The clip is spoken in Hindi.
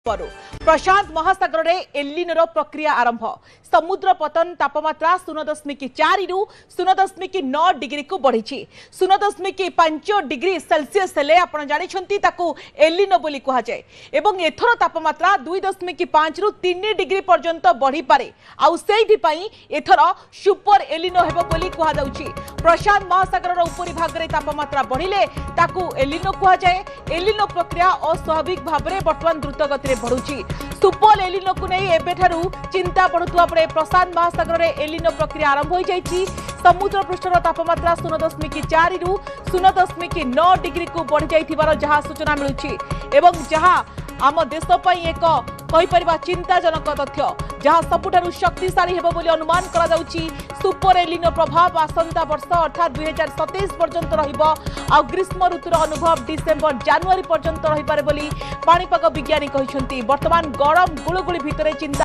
प्रशांत महासागर में एलिनोर प्रक्रिया आरंभ समुद्र पतन तापमात्रा 0.4 रु 0.9 डिग्री को बढ़ी 0.5 डिग्री सेल्सियस हेले आपण जानिछंती ताकू एलिनो बोली कहा जाए एवं एथर तापमात्रा 2.5 रु 3 डिग्री पर्यंत बढ़ी पारे आउ सेहि पई एथर सुपर एलिनो हेबो बोली कहा जाउची। प्रशांत महासागर उपरी भाग में तापमात्रा बढ़िले ताकू एलिनो कहा जाए। एलिनो प्रक्रिया अस्वाभाविक भाव में वर्तमान द्रुत गति में बढ़ुची। सुपर एलिनो को नहीं एबेठारु चिंता बढ़ुवा पड़े प्रशांत महासागर में एलिनो प्रक्रिया आरंभ हो जाइछि। समुद्र पृष्ठर तापमात्रा 0.4 रु 0.9 डिग्री को बढ़ी जाइथिबार जहां सूचना मिलुछि एवं जहां आम देश पई एक कहिपरिबा चिंताजनक तथ्य जहां सबुठारु शक्तिशाली हेबो बोली अनुमान करा जाउछि। सुपर एलिनो प्रभाव आसंता वर्ष अर्थात 2027 पर्यंत रहिबो आ ग्रीष्म ऋतुर अनुभव डिसेंबर जनवरी पर्यंत रहि पारे बोली पाणीपाग विज्ञानी कहिसंती। वर्तमान गरम गुळुगुळी भितरे चिंता